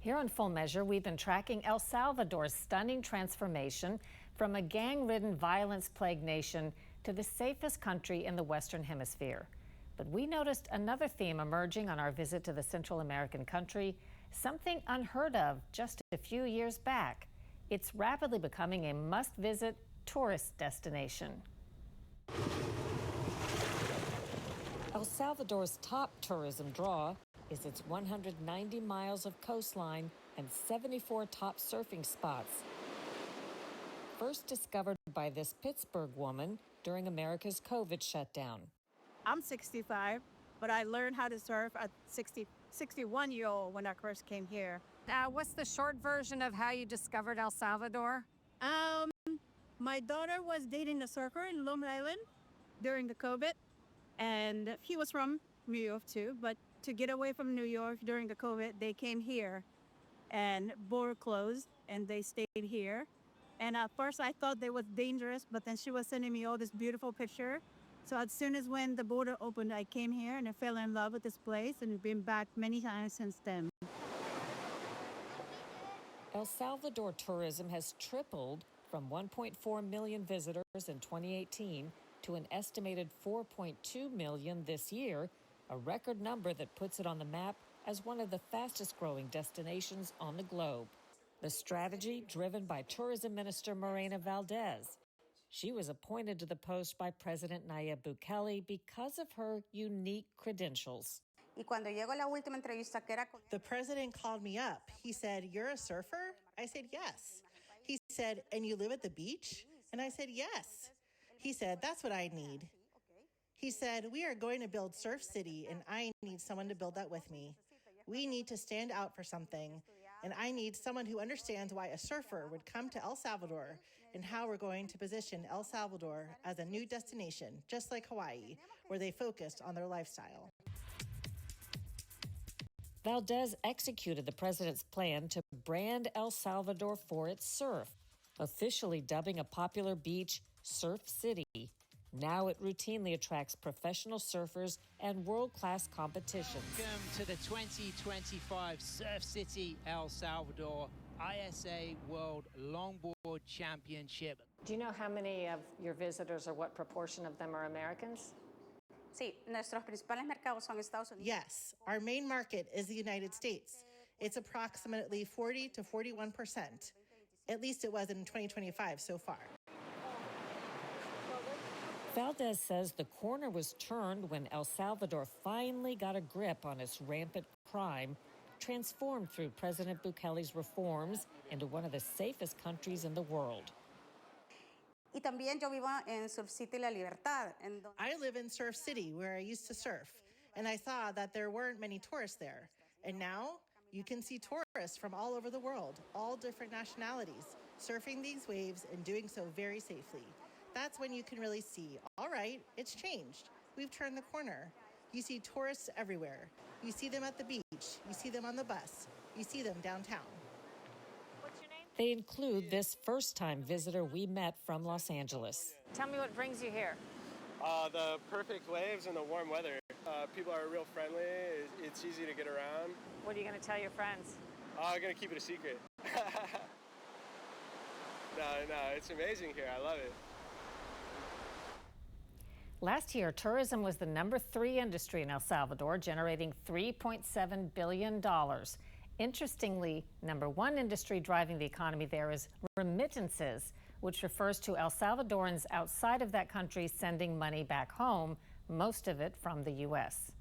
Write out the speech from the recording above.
Here on Full Measure, we've been tracking El Salvador's stunning transformation from a gang-ridden, violence-plagued nation to the safest country in the Western Hemisphere. But we noticed another theme emerging on our visit to the Central American country, something unheard of just a few years back. It's rapidly becoming a must-visit tourist destination. El Salvador's top tourism draw is its 190 miles of coastline and 74 top surfing spots. First discovered by this Pittsburgh woman during America's COVID shutdown. I'm 65, but I learned how to surf at 61-year-old when I first came here. What's the short version of how you discovered El Salvador? My daughter was dating a surfer in Long Island during the COVID, and he was from New York too, but to get away from New York during the COVID, they came here and border closed and they stayed here. And at first I thought they was dangerous, but then she was sending me all this beautiful picture. So as soon as when the border opened, I came here and I fell in love with this place and been back many times since then. El Salvador tourism has tripled from 1.4 million visitors in 2018 to an estimated 4.2 million this year, a record number that puts it on the map as one of the fastest growing destinations on the globe. The strategy driven by Tourism Minister Mirena Valdez. She was appointed to the post by President Nayib Bukele because of her unique credentials. The president called me up. He said, "You're a surfer?" I said, "Yes." He said, "And you live at the beach?" And I said, "Yes." He said, "That's what I need." He said, "We are going to build Surf City, and I need someone to build that with me. We need to stand out for something, and I need someone who understands why a surfer would come to El Salvador and how we're going to position El Salvador as a new destination, just like Hawaii, where they focused on their lifestyle." Valdez executed the president's plan to brand El Salvador for its surf, officially dubbing a popular beach Surf City. Now it routinely attracts professional surfers and world-class competitions. Welcome to the 2025 Surf City El Salvador ISA World Longboard Championship. Do you know how many of your visitors or what proportion of them are Americans? Yes, our main market is the United States. It's approximately 40 to 41%. At least it was in 2025 so far. Valdez says the corner was turned when El Salvador finally got a grip on its rampant crime, transformed through President Bukele's reforms into one of the safest countries in the world. I live in Surf City, where I used to surf, and I saw that there weren't many tourists there. And now you can see tourists from all over the world, all different nationalities, surfing these waves and doing so very safely. That's when you can really see, all right, it's changed. We've turned the corner. You see tourists everywhere. You see them at the beach. You see them on the bus. You see them downtown. What's your name? They include this first-time visitor we met from Los Angeles. Tell me what brings you here. The perfect waves and the warm weather. People are real friendly. It's easy to get around. What are you going to tell your friends? I'm going to keep it a secret. No, it's amazing here. I love it. Last year, tourism was the #3 industry in El Salvador, generating $3.7 billion. Interestingly, #1 industry driving the economy there is remittances, which refers to El Salvadorans outside of that country sending money back home, most of it from the U.S.